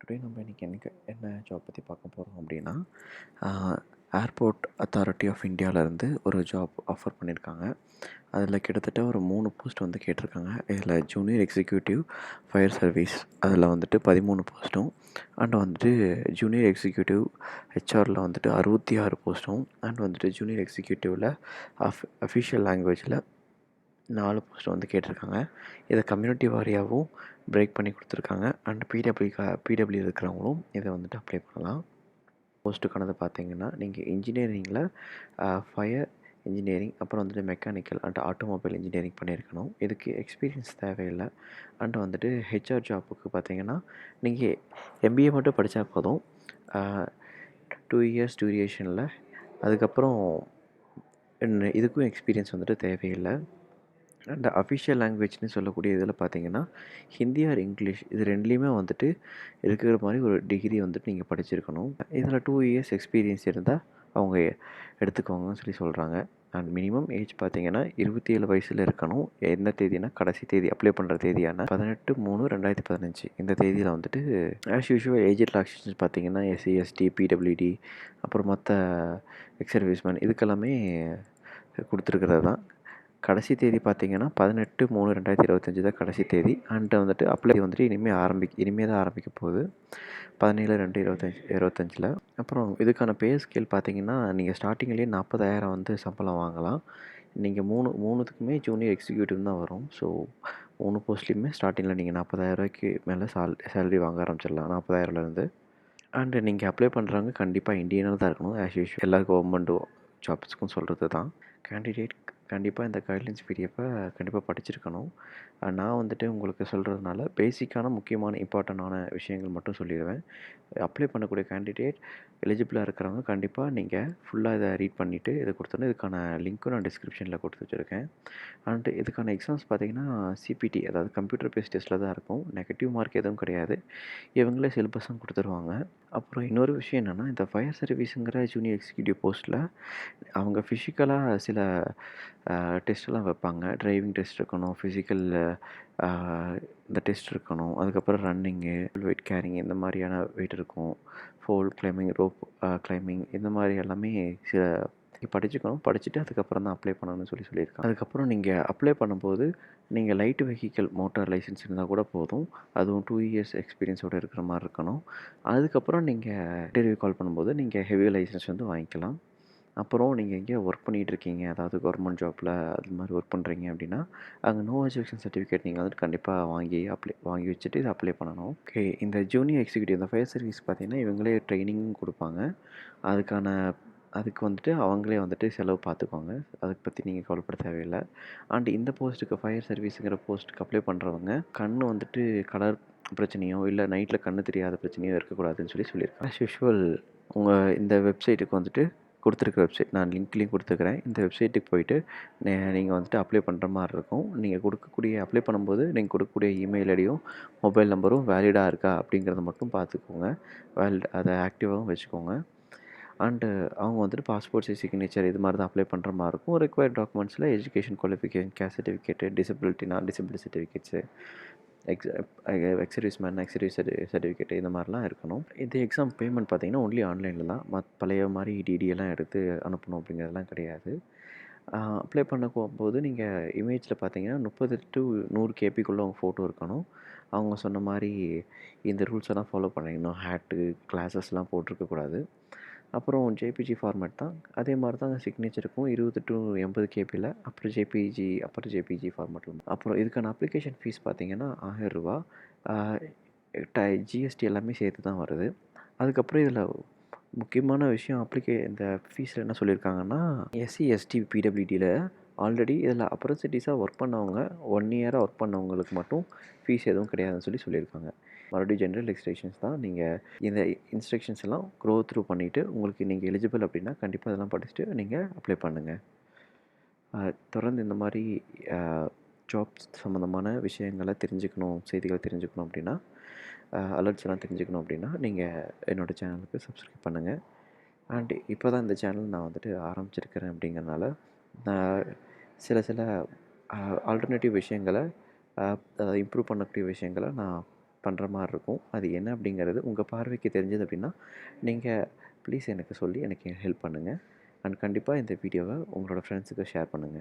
Today நம்ம இன்றைக்கி என்ன ஜாப் பற்றி பார்க்க போகிறோம் அப்படின்னா ஏர்போர்ட் அத்தாரிட்டி ஆஃப் இந்தியாவிலேருந்து ஒரு ஜாப் ஆஃபர் பண்ணியிருக்காங்க. அதில் கிட்டத்தட்ட ஒரு 3 போஸ்ட் வந்து கேட்டிருக்காங்க. இதில் ஜூனியர் எக்ஸிக்யூட்டிவ் ஃபயர் சர்வீஸ் அதில் வந்துட்டு 13 போஸ்ட்டும், அண்ட் வந்துட்டு ஜூனியர் எக்ஸிக்யூட்டிவ் ஹெச்ஆரில் வந்துட்டு 66 போஸ்ட்டும், அண்ட் வந்துட்டு ஜூனியர் எக்ஸிக்யூட்டிவில் அஃபிஷியல் லாங்குவேஜில் 4 போஸ்ட் வந்து கேட்டிருக்காங்க. இதை கம்யூனிட்டி வாரியாகவும் பிரேக் பண்ணி கொடுத்துருக்காங்க. அண்ட் பிடபிள்யூ இருக்கிறவங்களும் இதை வந்துட்டு அப்ளை பண்ணலாம். போஸ்ட்டுக்கானது பார்த்தீங்கன்னா, நீங்கள் இன்ஜினியரிங்கில் ஃபயர் இன்ஜினியரிங், அப்புறம் வந்துட்டு மெக்கானிக்கல் அண்ட் ஆட்டோமொபைல் இன்ஜினியரிங் பண்ணியிருக்கணும். இதுக்கு எக்ஸ்பீரியன்ஸ் தேவையில்லை. அண்ட் வந்துட்டு ஹெச்ஆர் ஜாப்புக்கு பார்த்தீங்கன்னா, நீங்கள் எம்பிஏ மட்டும் படித்தா போதும். 2 இயர்ஸ் டியூரேஷனில். அதுக்கப்புறம் இதுக்கும் எக்ஸ்பீரியன்ஸ் வந்துட்டு தேவையில்லை. அண்ட் அஃபிஷியல் லாங்குவேஜ்னு சொல்லக்கூடிய இதில் பார்த்தீங்கன்னா, ஹிந்தி ஆர் இங்கிலீஷ் இது 2லேயுமே வந்துட்டு இருக்கிற மாதிரி ஒரு டிகிரி வந்துட்டு நீங்கள் படிச்சிருக்கணும். இதில் 2 இயர்ஸ் எக்ஸ்பீரியன்ஸ் இருந்தால் அவங்க எடுத்துக்குவாங்கன்னு சொல்லி சொல்கிறாங்க. அண்ட் மினிமம் ஏஜ் பார்த்தீங்கன்னா 27 வயசில் இருக்கணும். என்ன தேதினா, கடைசி தேதி அப்ளை பண்ணுற தேதியான 18/3/2015 இந்த தேதியில் வந்துட்டு ஆஸ் யூஷுவல் ஏஜ் ரிலாக்ஸேஷன்ஸ் பார்த்தீங்கன்னா எஸ்சி, எஸ்டி, பிடபிள்யூடி, அப்புறம் மற்ற எக்ஸ் சர்வீஸ்மேன் இதுக்கெல்லாமே கொடுத்துருக்கிறது தான். கடைசி தேதி பார்த்தீங்கன்னா 18/3/2025 தான் கடைசி தேதி. அண்ட் வந்துட்டு அப்ளை வந்துட்டு இனிமேல் தான் ஆரம்பிக்க போகுது 17/2/2025. அப்புறம் இதுக்கான பே ஸ்கேல் பார்த்தீங்கன்னா, நீங்கள் ஸ்டார்டிங்லேயே 40,000 வந்து சம்பளம் வாங்கலாம். நீங்கள் மூணுத்துக்குமே ஜூனியர் எக்ஸிக்யூட்டிவ் தான் வரும். ஸோ 3 போஸ்ட்லேயுமே ஸ்டார்டிங்கில் நீங்கள் 40,000 மேலே சேலரி வாங்க ஆரம்பிச்சிடலாம், 40,000லேருந்து. அண்டு நீங்கள் அப்ளை பண்ணுறவங்க கண்டிப்பாக இந்தியனாக தான் இருக்கணும். ஆஸ் யூஷுவல் எல்லா கவர்மெண்ட் ஜாப்ஸுக்கும் சொல்கிறது தான். கேண்டிடேட் கண்டிப்பாக இந்த கைட்லைன்ஸ் பிடிஎஃப்பை கண்டிப்பாக படிச்சிருக்கணும். நான் வந்துட்டு உங்களுக்கு சொல்கிறதுனால பேசிக்கான முக்கியமான இம்பார்ட்டண்டான விஷயங்கள் மட்டும் சொல்லிடுவேன். அப்ளை பண்ணக்கூடிய கேண்டிடேட் எலிஜிபிளாக இருக்கிறவங்க கண்டிப்பாக நீங்கள் ஃபுல்லாக இதை ரீட் பண்ணிவிட்டு இதை கொடுத்தோன்னே இதுக்கான லிங்க்கும் நான் டிஸ்கிரிப்ஷனில் கொடுத்து வச்சுருக்கேன். அண்ட் இதுக்கான எக்ஸாம்ஸ் பார்த்தீங்கன்னா சிபிடி, அதாவது கம்ப்யூட்டர் பேஸ்ட் டெஸ்ட்டில் தான் இருக்கும். நெகட்டிவ் மார்க் எதுவும் கிடையாது. இவங்களே சிலபஸும் கொடுத்துருவாங்க. அப்புறம் இன்னொரு விஷயம் என்னென்னா, இந்த ஃபயர் சர்வீஸுங்கிற ஜூனியர் எக்ஸிக்யூட்டிவ் போஸ்ட்டில் அவங்க ஃபிசிக்கலாக சில டெஸ்ட்டெல்லாம் வைப்பாங்க. டிரைவிங் டெஸ்ட் இருக்கணும், ஃபிசிக்கல் இந்த டெஸ்ட் இருக்கணும். அதுக்கப்புறம் ரன்னிங்கு, வெயிட் கேரிங் இந்த மாதிரியான வெயிட் இருக்கும். ஃபோல் கிளைம்பிங், ரோப் கிளைம்பிங் இந்த மாதிரி எல்லாமே சில படிச்சுக்கணும். படிச்சுட்டு அதுக்கப்புறம் தான் அப்ளை பண்ணணும்னு சொல்லியிருக்காங்க. அதுக்கப்புறம் நீங்கள் அப்ளை பண்ணும்போது நீங்கள் லைட் வெஹிக்கிள் மோட்டார் லைசன்ஸ் இருந்தால் கூட போதும். அதுவும் 2 இயர்ஸ் எக்ஸ்பீரியன்ஸோடு இருக்கிற மாதிரி இருக்கணும். அதுக்கப்புறம் நீங்கள் இன்டர்வியூ கால் பண்ணும்போது நீங்கள் ஹெவி லைசன்ஸ் வந்து வாங்கிக்கலாம். அப்புறம் நீங்கள் எங்கேயோ ஒர்க் பண்ணிகிட்ருக்கீங்க, அதாவது கவர்மெண்ட் ஜாப்பில் அது மாதிரி ஒர்க் பண்ணுறீங்க அப்படின்னா, அங்கே நோ அப்ஜெக்ஷன் சர்டிஃபிகேட் நீங்கள் வந்துட்டு கண்டிப்பாக வாங்கி வச்சுட்டு இதை அப்ளை பண்ணணும். ஓகே, இந்த ஜூனியர் எக்ஸிக்யூட்டிவ் இந்த ஃபயர் சர்வீஸ் பார்த்தீங்கன்னா, இவங்களே ட்ரைனிங்கும் கொடுப்பாங்க. அதுக்கு வந்துட்டு அவங்களே வந்துட்டு செலவு பார்த்துக்குவாங்க. அதை பற்றி நீங்கள் கவலைப்பட தேவையில்லை. அண்ட் இந்த போஸ்ட்டுக்கு ஃபயர் சர்வீஸுங்கிற போஸ்ட்டுக்கு அப்ளை பண்ணுறவங்க கண் வந்துட்டு கலர் பிரச்சனையோ இல்லை நைட்டில் கண்ணு தெரியாத பிரச்சனையோ இருக்கக்கூடாதுன்னு சொல்லியிருக்காங்க. ஆஸ் யூஷுவல் உங்கள் இந்த வெப்சைட்டுக்கு வந்துட்டு கொடுத்துருக்க வெப்சைட் நான் லிங்க்லேயும் கொடுத்துருக்குறேன். இந்த வெப்சைட்டுக்கு போயிட்டு நீங்கள் வந்துட்டு அப்ளை பண்ணுற மாதிரி இருக்கும். நீங்கள் அப்ளை பண்ணும்போது நீங்கள் கொடுக்கக்கூடிய இமெயில் ஐடியும் மொபைல் நம்பரும் வேலிடாக இருக்கா அப்படிங்கிறத மட்டும் பார்த்துக்கோங்க. அதை ஆக்டிவாகவும் வச்சுக்கோங்க. அண்டு அவங்க வந்துட்டு பாஸ்போர்ட் சைஸ் சிக்னேச்சர் இது மாதிரி தான் அப்ளை பண்ணுற மாதிரி இருக்கும். ரிக்வயர்ட் டாக்குமெண்ட்ஸில் education qualification, caste certificate, disability certificates, ex serviceman certificate இந்த மாதிரிலாம் இருக்கணும். இது எக்ஸாம் பேமெண்ட் பார்த்தீங்கன்னா ஒன்லி ஆன்லைனில் தான். பழைய மாதிரி டிடியெல்லாம் எடுத்து அனுப்பணும் அப்படிங்கிறதுலாம் கிடையாது. அப்ளை பண்ண போகும்போது நீங்கள் இமேஜில் பார்த்தீங்கன்னா 30 to 100 கேபிக்குள்ளே உங்கள் ஃபோட்டோ இருக்கணும். அவங்க சொன்ன மாதிரி இந்த ரூல்ஸ் எல்லாம் ஃபாலோ பண்ணிக்கணும். ஹேட்டு, கிளாஸஸ்லாம் போட்டிருக்கக்கூடாது. அப்புறம் ஜேபிஜி ஃபார்மேட் தான். அதே மாதிரி தான் சிக்னேச்சருக்கும் 20 to 80 கேபியில், அப்புறம் ஜேபிஜி ஃபார்மேட்டில். அப்புறம் இதுக்கான அப்ளிகேஷன் ஃபீஸ் பார்த்தீங்கன்னா ரூ. 1000. ஜிஎஸ்டி எல்லாமே சேர்த்து தான் வருது. அதுக்கப்புறம் இதில் முக்கியமான விஷயம் இந்த ஃபீஸில் என்ன சொல்லியிருக்காங்கன்னா, எஸ்சி, எஸ்டி, பிடபிள்யூடியில் ஆல்ரெடி இதில் அப்ரன்டிஸாக ஒர்க் பண்ணவங்க 1 இயராக ஒர்க் பண்ணவங்களுக்கு மட்டும் ஃபீஸ் எதுவும் கிடையாதுன்னு சொல்லியிருக்காங்க. மறுபடியும் ஜென்ரல் எக்ஸ்டென்ஷன்ஸ் தான். நீங்கள் இந்த இன்ஸ்ட்ரக்ஷன்ஸ் எல்லாம் த்ரூ பண்ணிவிட்டு உங்களுக்கு நீங்கள் எலிஜிபிள் அப்படின்னா கண்டிப்பாக இதெல்லாம் படிச்சுட்டு நீங்கள் அப்ளை பண்ணுங்கள். தொடர்ந்து இந்த மாதிரி ஜாப்ஸ் சம்மந்தமான விஷயங்களை செய்திகளை தெரிஞ்சுக்கணும் அப்படின்னா, அலர்ட்ஸ் எல்லாம் தெரிஞ்சுக்கணும் அப்படின்னா நீங்கள் என்னோடய சேனலுக்கு சப்ஸ்கிரைப் பண்ணுங்கள். அண்ட் இப்போ தான் இந்த சேனல் நான் வந்துட்டு ஆரம்பிச்சிருக்கிறேன் அப்படிங்கிறனால நான் சில ஆல்டர்னேட்டிவ் விஷயங்களை இம்ப்ரூவ் பண்ணக்கூடிய விஷயங்களை நான் பண்ணுற மாரி இருக்கும். அது என்ன அப்படிங்கிறது உங்கள் பார்வைக்கு தெரிஞ்சது அப்படின்னா, நீங்க ப்ளீஸ் எனக்கு சொல்லி எனக்கு ஹெல்ப் பண்ணுங்க. அண்ட் கண்டிப்பா இந்த வீடியோவ உங்களோட ஃப்ரெண்ட்ஸுக்கு ஷேர் பண்ணுங்க.